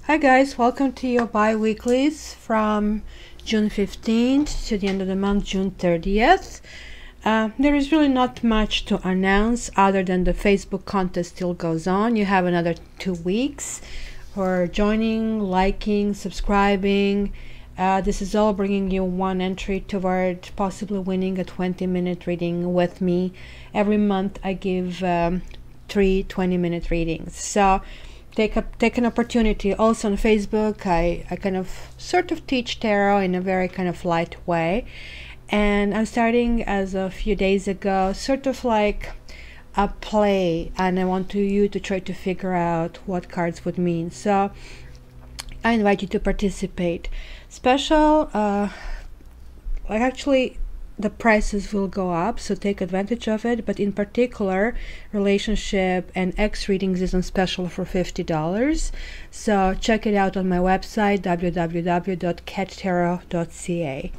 Hi guys, welcome to your bi-weeklies from June 15th to the end of the month, June 30th. There is really not much to announce other than the Facebook contest still goes on. You have another 2 weeks for joining, liking, subscribing. This is all bringing you one entry toward possibly winning a 20-minute reading with me. Every month I give 3 20-minute readings. So take an opportunity. Also on Facebook I kind of sort of teach tarot in a very kind of light way, and I'm starting as a few days ago sort of like a play, and I want you to try to figure out what cards would mean. So I invite you to participate. Special actually the prices will go up, so take advantage of it, but in particular relationship and X readings is on special for $50. So check it out on my website www.cattarot.ca.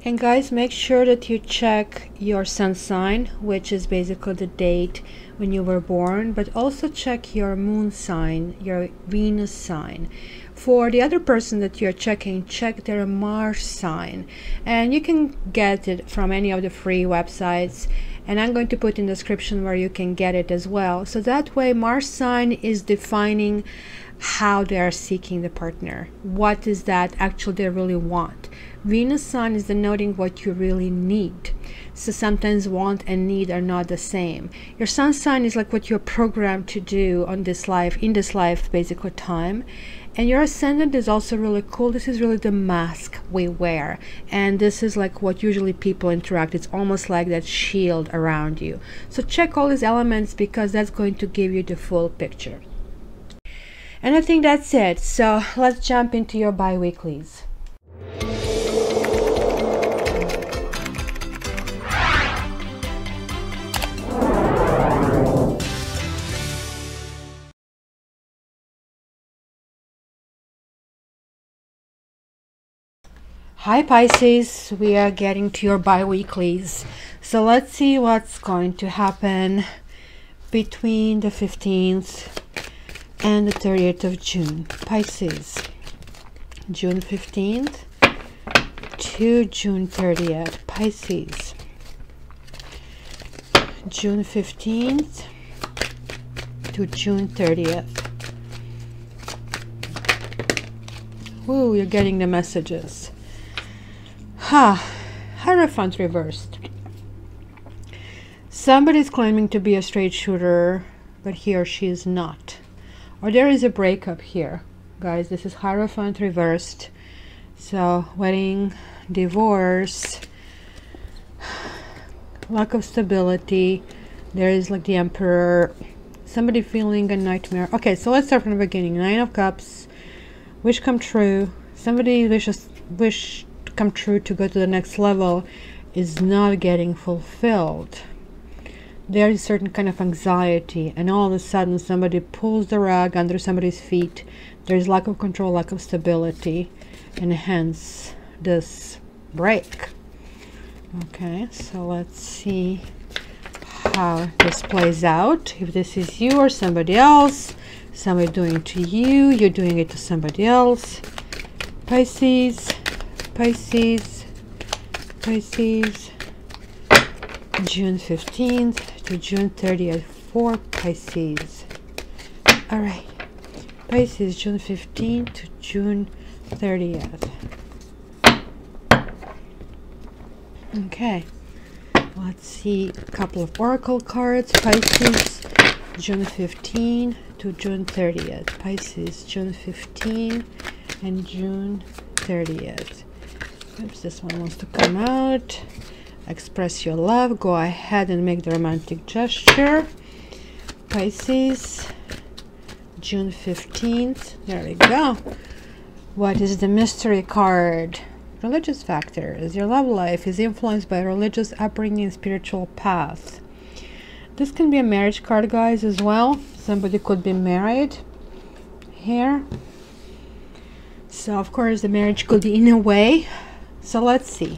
And guys, make sure that you check your sun sign, which is basically the date when you were born, but also check your moon sign, your Venus sign. For the other person that you're checking, check their Mars sign, and you can get it from any of the free websites, and I'm going to put in the description where you can get it as well. So that way Mars sign is defining how they are seeking the partner, what is that actually they really want. Venus sign is denoting what you really need. So sometimes want and need are not the same. Your sun sign is like what you're programmed to do on this life, in this life basically time. And your ascendant is also really cool. This is really the mask we wear, and this is like what usually people interact. It's almost like that shield around you. So check all these elements because that's going to give you the full picture. And I think that's it. So let's jump into your bi-weeklies. Hi Pisces, we are getting to your bi-weeklies. So let's see what's going to happen between the 15th and the 30th of June. Pisces, June 15th to June 30th. Pisces, June 15th to June 30th. Woo, you're getting the messages. Hierophant reversed. Somebody's claiming to be a straight shooter, but he or she is not. Or there is a breakup here. Guys, this is Hierophant reversed. So, wedding, divorce, lack of stability. There is like the Emperor. Somebody feeling a nightmare. Okay, so let's start from the beginning. 9 of Cups. Wish come true. Somebody wish come true to go to the next level is not getting fulfilled. There is certain kind of anxiety, and all of a sudden somebody pulls the rug under somebody's feet. There's lack of control, lack of stability, and hence this break. Okay, so let's see how this plays out. If this is you or somebody else, somebody doing it to you, you're doing it to somebody else. Pisces, Pisces, Pisces, June 15th to June 30th for Pisces. All right, Pisces, June 15th to June 30th. Okay, let's see a couple of oracle cards. Pisces, June 15 to June 30th. Pisces, June 15 and June 30th. Oops, this one wants to come out. Express your love. Go ahead and make the romantic gesture. Pisces, June 15th. There we go. What is the mystery card? Religious factors. Your love life is influenced by religious upbringing and spiritual path. This can be a marriage card, guys, as well. Somebody could be married here. So, of course, the marriage could be in a way. So let's see.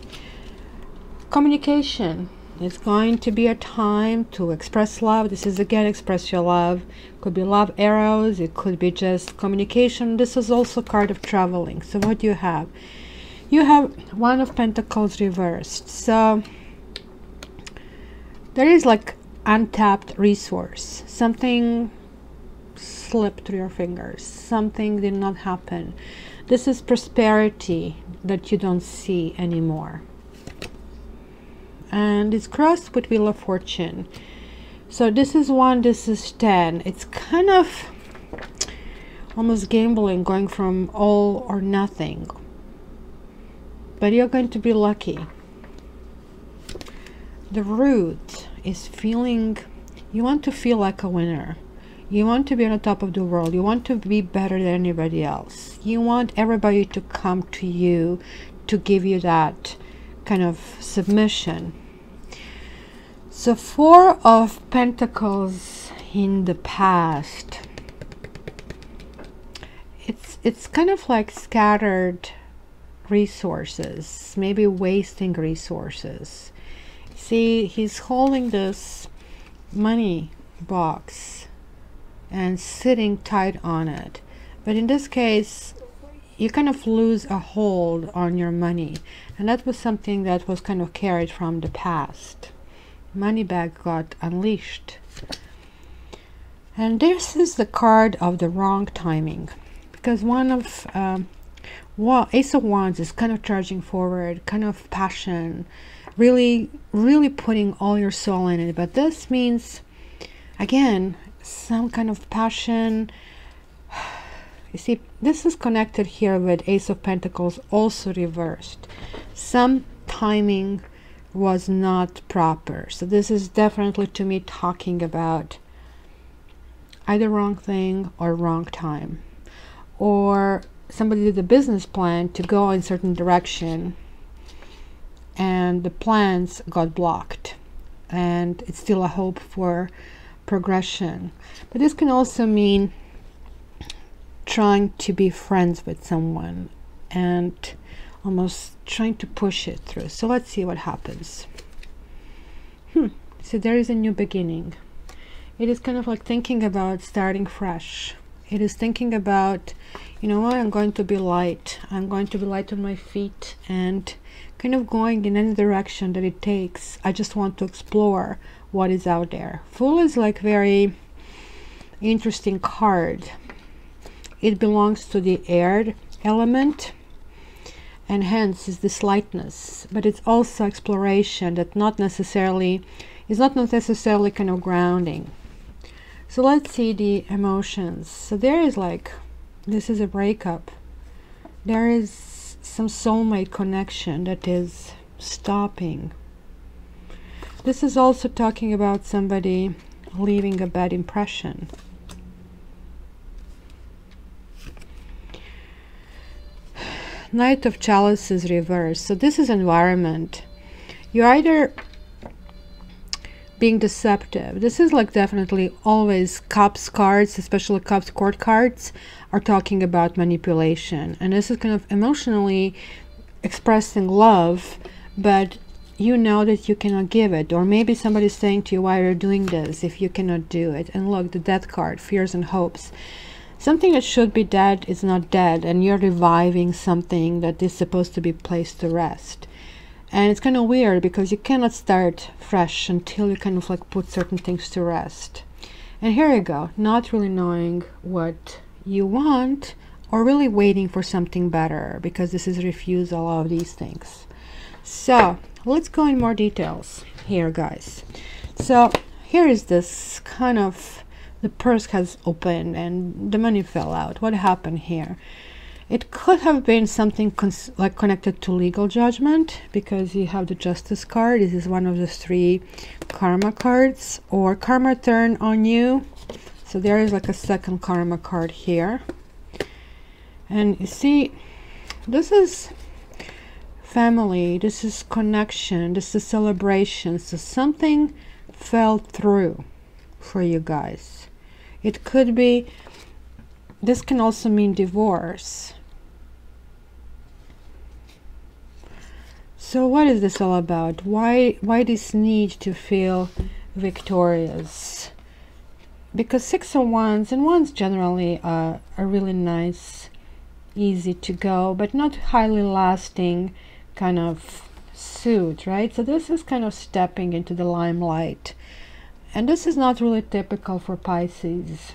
Communication. It's going to be a time to express love. This is again express your love. Could be love arrows. It could be just communication. This is also a card of traveling. So what do you have? You have One of Pentacles reversed. So there is like untapped resource. Something slipped through your fingers. Something did not happen. This is prosperity that you don't see anymore. And it's crossed with Wheel of Fortune. So this is 1, this is 10. It's kind of almost gambling, going from all or nothing. But you're going to be lucky. The Root is feeling, you want to feel like a winner. You want to be on the top of the world. You want to be better than anybody else. You want everybody to come to you to give you that kind of submission. So 4 of Pentacles in the past. It's kind of like scattered resources, maybe wasting resources. See, he's holding this money box and sitting tight on it. But in this case, you kind of lose a hold on your money. And that was something that was kind of carried from the past. Money bag got unleashed. And this is the card of the wrong timing. Because Ace of Wands is kind of charging forward, kind of passion, really putting all your soul in it. But this means, again, some kind of passion. You see, this is connected here with Ace of Pentacles, also reversed. Some timing was not proper. So this is definitely, to me, talking about either wrong thing or wrong time. Or somebody did a business plan to go in a certain direction and the plans got blocked. And it's still a hope for progression. But this can also mean trying to be friends with someone and almost trying to push it through. So let's see what happens. So there is a new beginning. It is kind of like thinking about starting fresh. It is thinking about, you know what, I'm going to be light. I'm going to be light on my feet and kind of going in any direction that it takes. I just want to explore what is out there. Fool is like very interesting card. It belongs to the air element, and hence is this lightness. But it's also exploration that is not necessarily kind of grounding. So let's see the emotions. So there is like, this is a breakup. There is some soulmate connection that is stopping. This is also talking about somebody leaving a bad impression. Knight of Chalices reversed. So this is environment. You're either being deceptive. This is like definitely always Cups cards, especially Cups court cards, are talking about manipulation. And this is kind of emotionally expressing love, but you know that you cannot give it. Or maybe somebody's saying to you, why are you doing this if you cannot do it? And look, the Death card, fears and hopes. Something that should be dead is not dead, and you're reviving something that is supposed to be placed to rest. And it's kind of weird because you cannot start fresh until you kind of like put certain things to rest. And here you go, not really knowing what you want or really waiting for something better, because this is refusal of these things. So let's go in more details here, guys. So here is this kind of, the purse has opened and the money fell out. What happened here? It could have been something like connected to legal judgment, because you have the Justice card. This is one of the 3 karma cards, or karma turn on you. So there is like a second karma card here. And you see, this is family, this is connection, this is celebration. So something fell through for you guys. It could be, this can also mean divorce. So what is this all about? Why this need to feel victorious? Because Six of Wands, and Wands generally are really nice, easy to go, but not highly lasting kind of suit, right? So this is kind of stepping into the limelight, and this is not really typical for Pisces.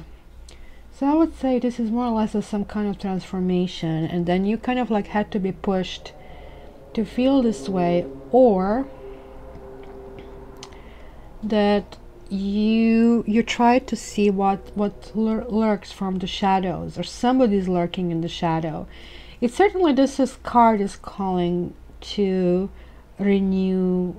So I would say this is more or less of some kind of transformation, and then you kind of like had to be pushed to feel this way, or that you try to see what lurks from the shadows, or somebody's lurking in the shadow. It certainly, this card is calling to renew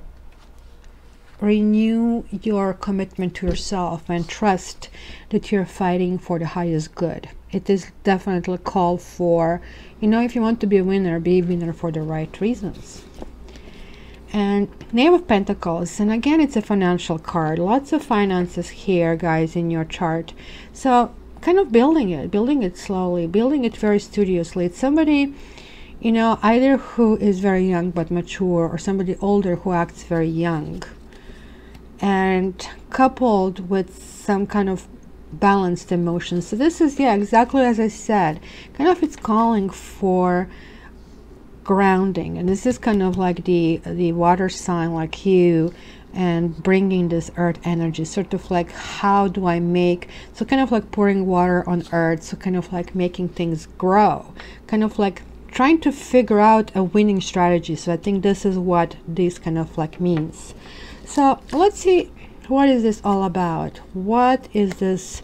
your commitment to yourself and trust that you're fighting for the highest good. It is definitely a call for, you know, if you want to be a winner, be a winner for the right reasons. And Knave of Pentacles, and again, it's a financial card. Lots of finances here, guys, in your chart. So kind of building it slowly, building it very studiously. It's somebody, you know, either who is very young but mature, or somebody older who acts very young, and coupled with some kind of balanced emotions. So this is, yeah, exactly as I said, kind of it's calling for grounding, and this is kind of like the water sign like you, and bringing this earth energy, sort of like, how do I make, so kind of like pouring water on earth, so kind of like making things grow, kind of like trying to figure out a winning strategy. So I think this is what this kind of like means. So let's see, what is this all about? What is this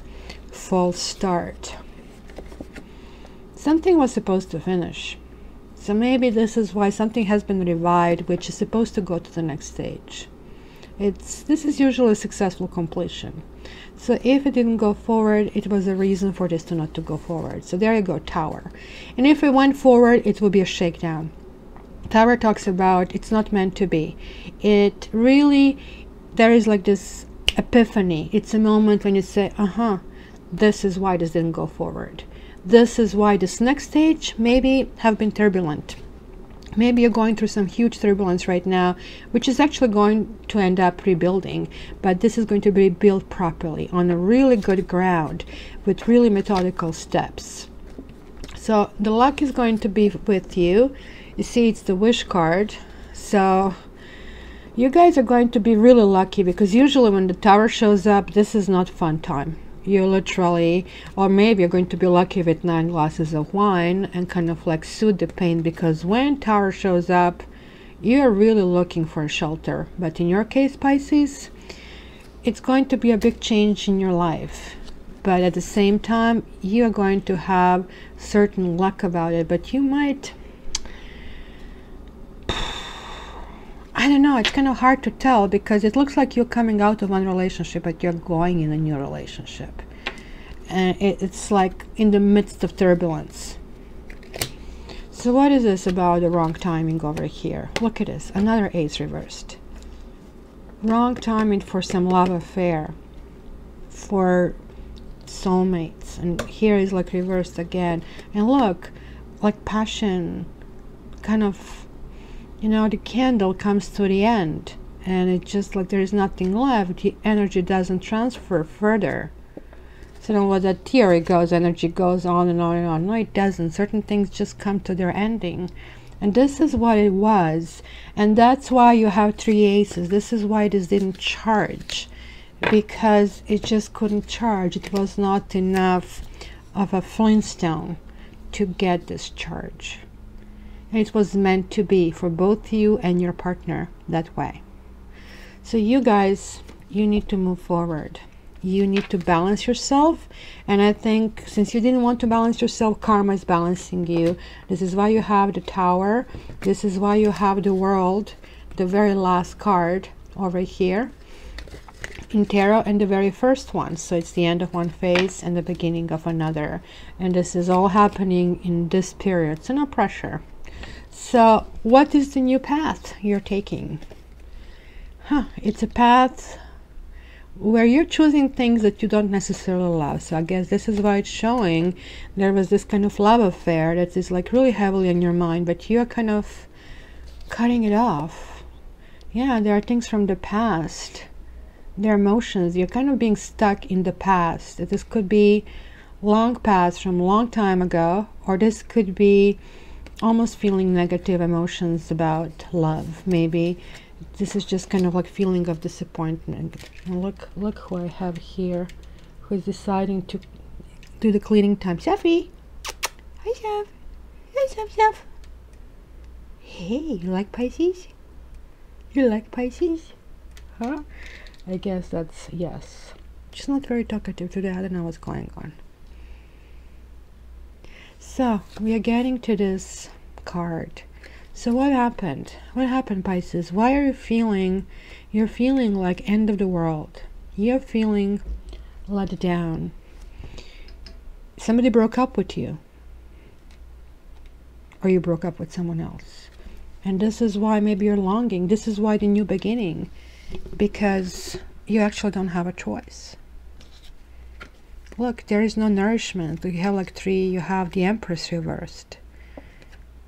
false start? Something was supposed to finish. So maybe this is why something has been revived, which is supposed to go to the next stage. This is usually a successful completion. So if it didn't go forward, it was a reason for this to not to go forward. So there you go, Tower. And if it went forward, it will be a shakedown. Tower talks about it's not meant to be. It really, there is like this epiphany. It's a moment when you say, this is why this didn't go forward. This is why this next stage maybe have been turbulent. Maybe you're going through some huge turbulence right now, which is actually going to end up rebuilding, but this is going to be built properly on a really good ground with really methodical steps. So the luck is going to be with you. You see, it's the wish card. So you guys are going to be really lucky, because usually when the Tower shows up, this is not fun time. You literally, or maybe you're going to be lucky with 9 glasses of wine and kind of like soothe the pain, because when Tower shows up, you're really looking for a shelter. But in your case, Pisces, it's going to be a big change in your life. But at the same time, you are going to have certain luck about it, but you might, I don't know, it's kind of hard to tell, because it looks like you're coming out of one relationship, but you're going in a new relationship. And it's like in the midst of turbulence. So what is this about the wrong timing over here? Look at this, another ace reversed. Wrong timing for some love affair, for soulmates. And here is like reversed again. And look, like passion, kind of, you know, the candle comes to the end, and it's just like there is nothing left. The energy doesn't transfer further. So then what that theory goes, energy goes on and on and on. No, it doesn't. Certain things just come to their ending. And this is what it was. And that's why you have 3 aces. This is why this didn't charge. Because it just couldn't charge. It was not enough of a flintstone to get this charge. It was meant to be for both you and your partner that way. So you guys, you need to move forward. You need to balance yourself. And I think since you didn't want to balance yourself, karma is balancing you. This is why you have the Tower. This is why you have the World, the very last card over here in tarot, and the very first one. So it's the end of one phase and the beginning of another. And this is all happening in this period. So no pressure. So what is the new path you're taking? It's a path where you're choosing things that you don't necessarily love. So I guess this is why it's showing there was this kind of love affair that is like really heavily in your mind, but you're kind of cutting it off. Yeah, there are things from the past. There are emotions. You're kind of being stuck in the past. This could be long past from a long time ago, or this could be almost feeling negative emotions about love. Maybe this is just kind of like feeling of disappointment. And look who I have here, who is deciding to do the cleaning time. Seffi! Hi, Sef! Hi, Sef! Hey, you like Pisces? You like Pisces? Huh? I guess that's yes. She's not very talkative today. I don't know what's going on. So we are getting to this card. So what happened? What happened, Pisces? Why are you feeling? You're feeling like end of the world. You're feeling let down. Somebody broke up with you, or you broke up with someone else, and this is why maybe you're longing. This is why the new beginning, because you actually don't have a choice. Look, there is no nourishment. You have like three. You have the Empress reversed.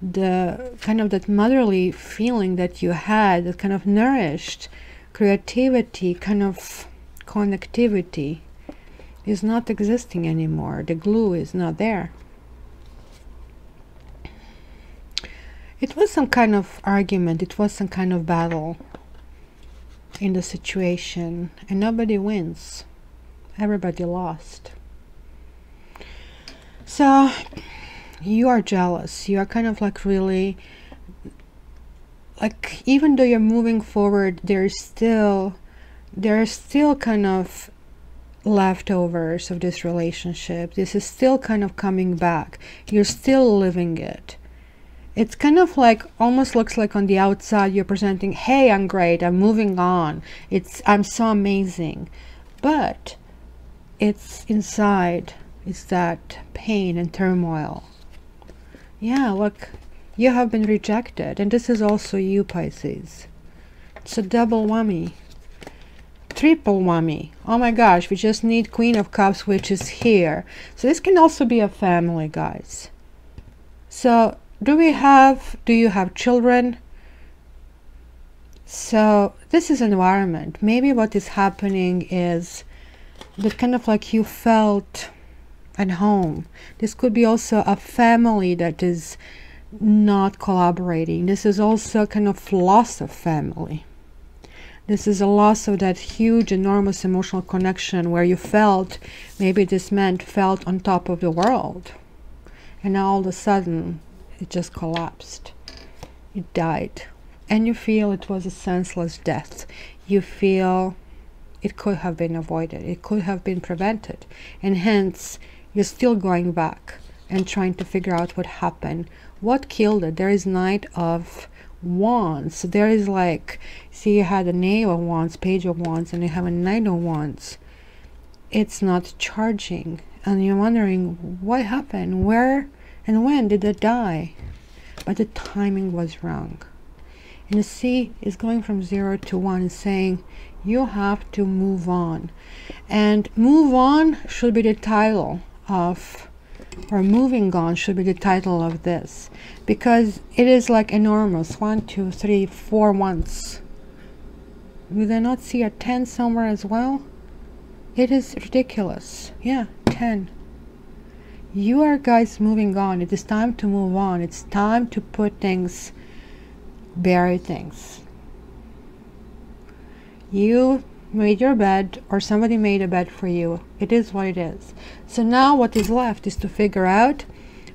The kind of that motherly feeling that you had, that kind of nourished creativity, kind of connectivity, is not existing anymore. The glue is not there. It was some kind of argument. It was some kind of battle in the situation, and nobody wins. Everybody lost. So you are jealous. You are kind of like really, like, even though you're moving forward, there are still kind of leftovers of this relationship. This is still kind of coming back. You're still living it. It's kind of like, almost looks like on the outside you're presenting, hey, I'm great, I'm moving on, I'm so amazing. But it's inside, it's that pain and turmoil. Yeah, look, you have been rejected, and this is also you, Pisces. It's a double whammy. Triple whammy. Oh my gosh, we just need Queen of Cups, which is here. So this can also be a family, guys. So do you have children? So this is environment. Maybe what is happening is that kind of like you felt at home. This could be also a family that is not collaborating. This is also kind of loss of family. This is a loss of that huge, enormous emotional connection where you felt, maybe this man felt on top of the world. And now all of a sudden, it just collapsed. It died. And you feel it was a senseless death. You feel it could have been avoided. It could have been prevented. And hence, you're still going back and trying to figure out what happened. What killed it? There is Knight of Wands. So there is like, see, you had a Knave of Wands, Page of Wands, and you have a Knight of Wands. It's not charging. And you're wondering, what happened? Where and when did it die? But the timing was wrong. And the sea is going from 0 to 1, saying you have to move on. And move on should be the title of, or moving on should be the title of this, because it is like enormous. 1, 2, 3, 4 months. Do they not see a 10 somewhere as well? It is ridiculous. Yeah, 10. You are, guys, moving on. It is time to move on. It's time to put things, bury things. You made your bed, or somebody made a bed for you. It is what it is. So now what is left is to figure out,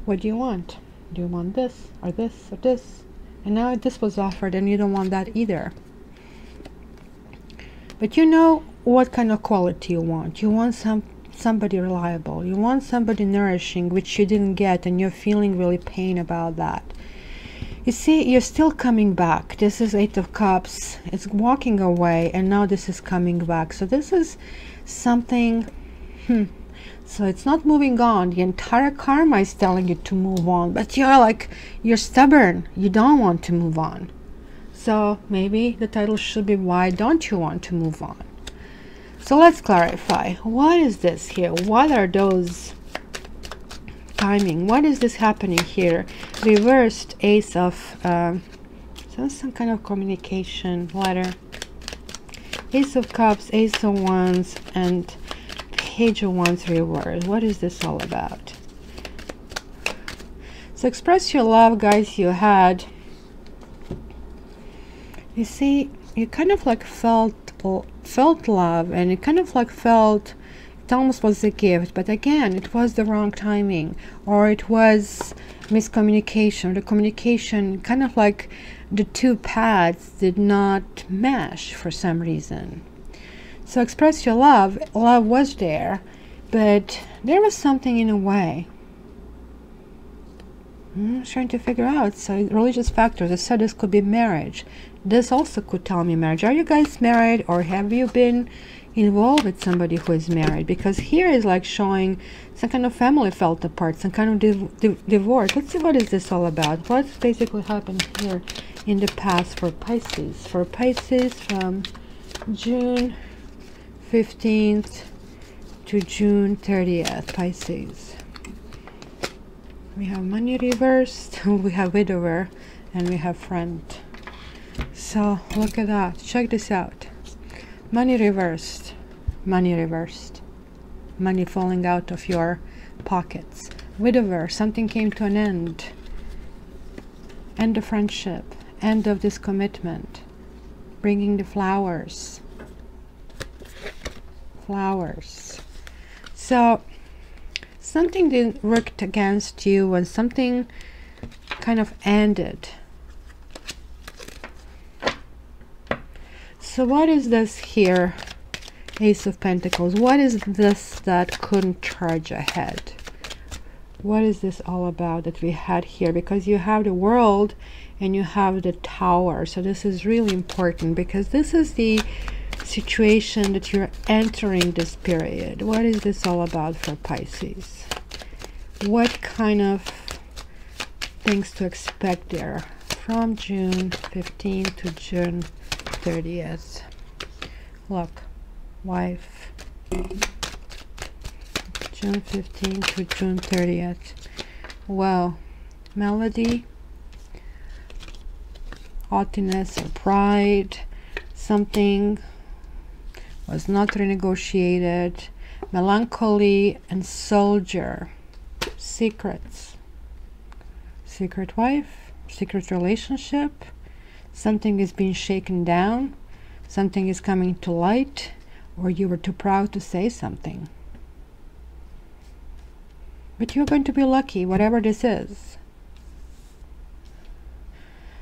what do you want? Do you want this or this or this? And now this was offered and you don't want that either. But you know what kind of quality you want. You want somebody reliable. You want somebody nourishing, which you didn't get, and you're feeling really pain about that. You see, you're still coming back. This is 8 of Cups. It's walking away, and now this is coming back. So this is something, so it's not moving on. The entire karma is telling you to move on, but you're stubborn. You don't want to move on. So maybe the title should be, why don't you want to move on? So let's clarify. What is this here? What are those timing? What is this happening here? Reversed Ace of, so So some kind of communication letter. Ace of Cups, Ace of Wands, and Page of Wands reversed. What is this all about? So express your love, guys. You had, you see, you kind of like felt love, and it kind of like felt, it almost was a gift, but again, it was the wrong timing, or it was miscommunication. The communication kind of like the two paths did not mesh for some reason. So express your love. Love was there, but there was something in a way. I'm trying to figure out. So religious factors. I said this could be marriage. This also could tell me marriage. Are you guys married, or have you been involved with somebody who is married? Because here is like showing some kind of family fell apart, some kind of divorce. Let's see what is this all about. What's basically happened here in the past for Pisces? For Pisces from June 15th to June 30th, Pisces. We have money reversed, we have widower, and we have friend. So look at that. Check this out. Money reversed. Money reversed. Money falling out of your pockets. Widower, something came to an end. End of friendship. End of this commitment. Bringing the flowers. Flowers. So something didn't work against you, and something kind of ended. So what is this here? Ace of Pentacles. What is this that couldn't charge ahead? What is this all about that we had here? Because you have the World and you have the Tower. So this is really important, because this is the situation that you're entering this period. What is this all about for Pisces? What kind of things to expect there from June 15th to June 30th? Look, wife, June 15th to June 30th. Well, melody, haughtiness or pride, something was not renegotiated, melancholy and soldier, secrets, secret wife, secret relationship, something is being shaken down, something is coming to light, or you were too proud to say something. But you're going to be lucky, whatever this is.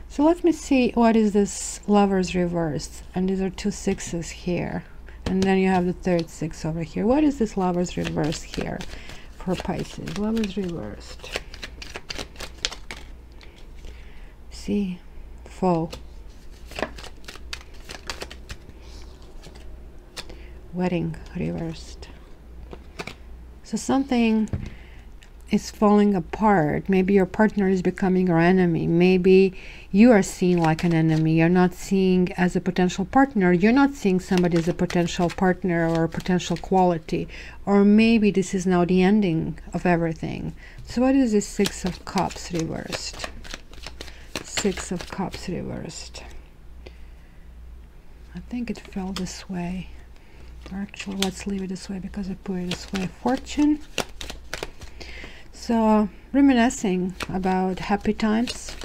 So let me see, what is this Lovers reversed? And these are two sixes here. And then you have the third six over here. What is this Lovers reversed here for Pisces? Lovers reversed. See, Foe. Wedding reversed. So something is falling apart. Maybe your partner is becoming your enemy. Maybe you are seen like an enemy. You're not seeing as a potential partner. You're not seeing somebody as a potential partner or a potential quality. Or maybe this is now the ending of everything. So what is this Six of Cups reversed? Six of Cups reversed. I think it fell this way. Actually, let's leave it this way because I put it this way. Fortune. So, reminiscing about happy times.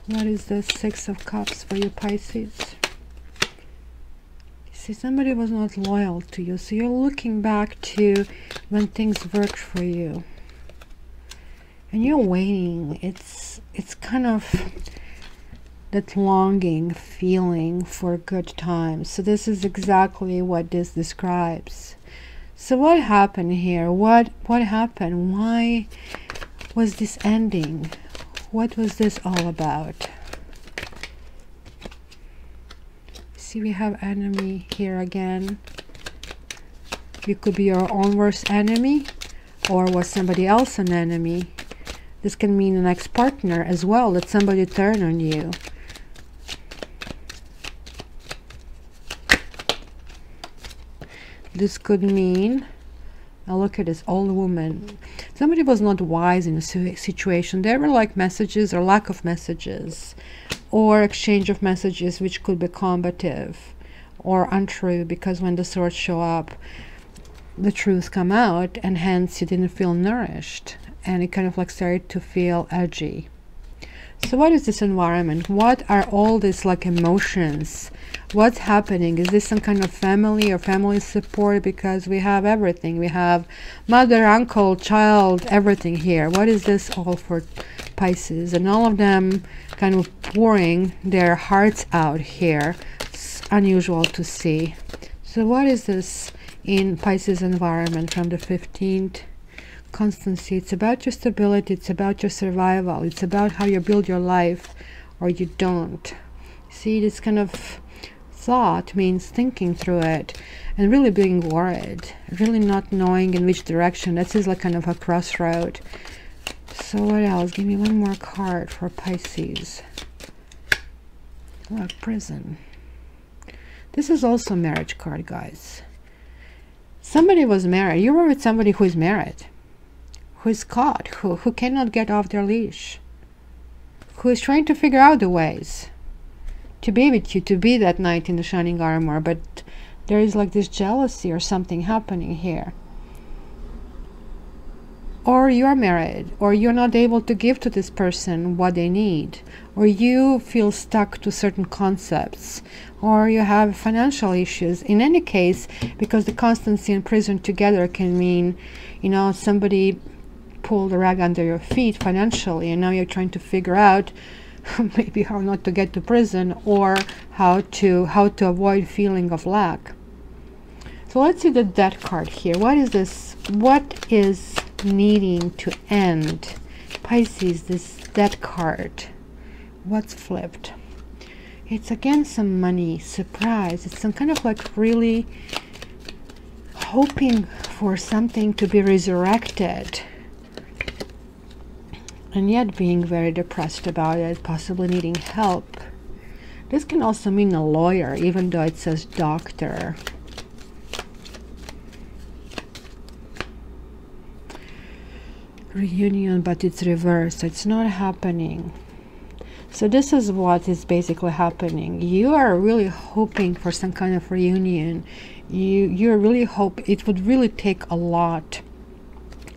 What is the Six of Cups for you, Pisces? See, somebody was not loyal to you, so you're looking back to when things worked for you. And you're waiting. It's kind of that longing feeling for good times. So this is exactly what this describes. So what happened here? What happened? Why was this ending? What was this all about? See, we have enemy here again. You could be your own worst enemy, or was somebody else an enemy? This can mean an ex-partner as well, that somebody turned on you. This could mean, now look at this old woman. Somebody was not wise in a situation. There were like messages or lack of messages. or exchange of messages which could be combative or untrue, because when the swords show up, the truths come out, and hence you didn't feel nourished, and it kind of like started to feel edgy. So what is this environment? What are all these like emotions? What's happening? Is this some kind of family or family support? Because we have everything. We have mother, uncle, child, everything here. What is this all for Pisces? And all of them kind of pouring their hearts out here. It's unusual to see. So what is this in Pisces environment from the 15th? Constancy. It's about your stability, it's about your survival, it's about how you build your life or you don't. See, this kind of thought means thinking through it and really being worried, really not knowing in which direction. This is like kind of a crossroad. So what else? Give me one more card for Pisces. Like prison. This is also a marriage card, guys. Somebody was married. You were with somebody who is married, who is caught, who cannot get off their leash, who is trying to figure out the ways to be with you, to be that knight in the shining armor, but there is like this jealousy or something happening here. Or you're married, or you're not able to give to this person what they need, or you feel stuck to certain concepts, or you have financial issues. In any case, because the constancy and prison together can mean, you know, somebody pull the rug under your feet financially, and now you're trying to figure out maybe how not to get to prison, or how to avoid feeling of lack. So let's see the death card here. What is this? What is needing to end? Pisces, this death card. What's flipped? It's again some money, surprise. It's some kind of like really hoping for something to be resurrected, and yet being very depressed about it, possibly needing help. This can also mean a lawyer, even though it says doctor. Reunion, but it's reversed. It's not happening. So this is what is basically happening. You are really hoping for some kind of reunion. You're really it would really take a lot.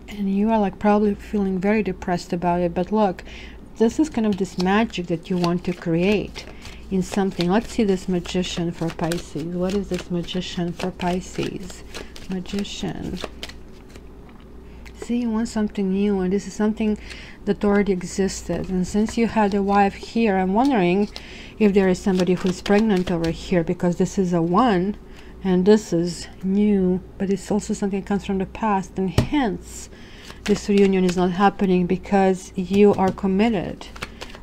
And you are like probably feeling very depressed about it. But look, this is kind of this magic that you want to create in something. Let's see this magician for Pisces. What is this magician for Pisces? Magician. See, you want something new, and this is something that already existed. And since you had a wife here, I'm wondering if there is somebody who's pregnant over here, because this is a 1 and this is new, but it's also something that comes from the past, and hence this reunion is not happening because you are committed,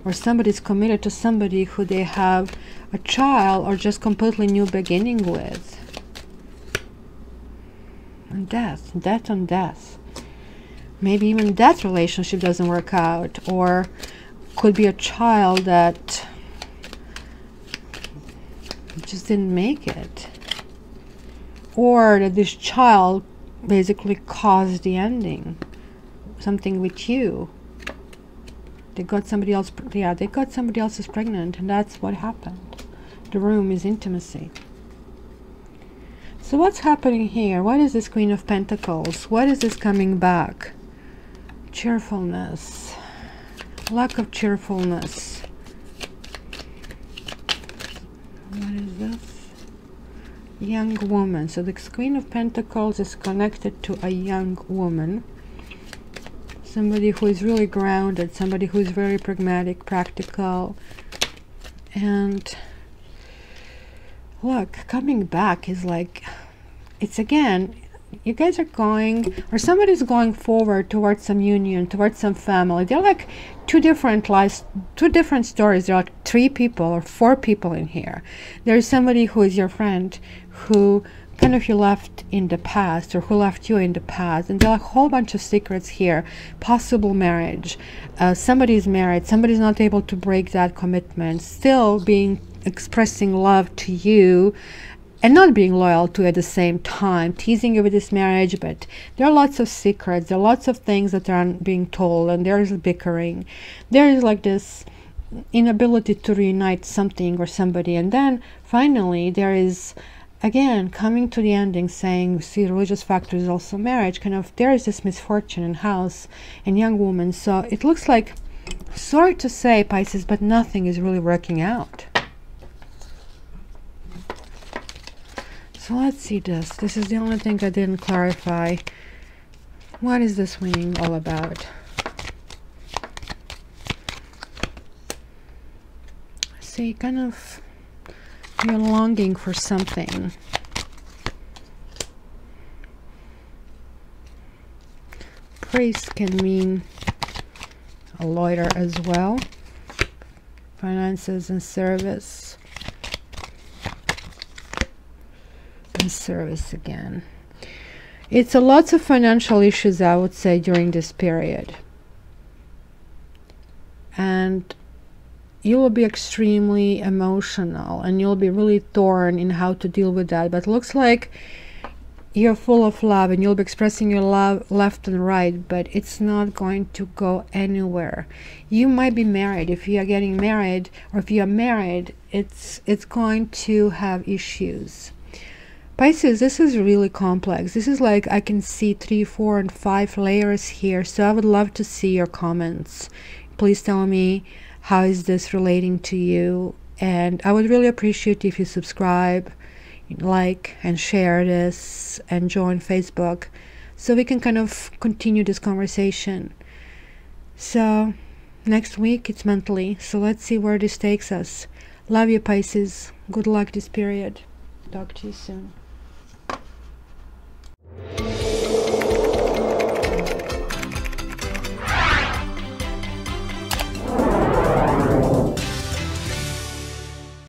or somebody's committed to somebody who they have a child or just completely new beginning with. And death on death. Maybe even that relationship doesn't work out, or could be a child that just didn't make it, or that this child basically caused the ending. Something with you. They got somebody else. Yeah, they got somebody else is pregnant, and that's what happened. The room is intimacy. So what's happening here? What is this Queen of Pentacles? What is this coming back? Cheerfulness. Lack of cheerfulness. What is this? Young woman. So the Queen of Pentacles is connected to a young woman. Somebody who is really grounded. Somebody who is very pragmatic, practical. And look, coming back is like, it's again, you guys are going, or somebody's going forward towards some union, towards some family. They're like two different lives, two different stories. There are like 3 people or 4 people in here. There's somebody who is your friend, who kind of you left in the past, or who left you in the past, and there are a whole bunch of secrets here. Possible marriage. Somebody's married, somebody's not able to break that commitment, still expressing love to you, and not being loyal to at the same time, teasing you with this marriage. But there are lots of secrets, there are lots of things that aren't being told, and there is bickering. There is like this inability to reunite something or somebody. And then finally there is, again, coming to the ending, saying, see, religious factor is also marriage, kind of, there is this misfortune in house and young woman. So it looks like, sorry to say, Pisces, but nothing is really working out. So let's see this. This is the only thing I didn't clarify. What is this winning all about? See, kind of, you're longing for something. Priest can mean a lawyer as well. Finances and service. And service again. It's a lots of financial issues, I would say, during this period. And you will be extremely emotional and you'll be really torn in how to deal with that. But it looks like you're full of love and you'll be expressing your love left and right, but it's not going to go anywhere. You might be married. If you are getting married, or if you are married, it's going to have issues. Pisces, this is really complex. This is like, I can see 3, 4, and 5 layers here. So I would love to see your comments. Please tell me, how is this relating to you? And I would really appreciate if you subscribe, like, and share this, and join Facebook, so we can kind of continue this conversation. So next week it's monthly, so let's see where this takes us. Love you, Pisces. Good luck this period. Talk to you soon.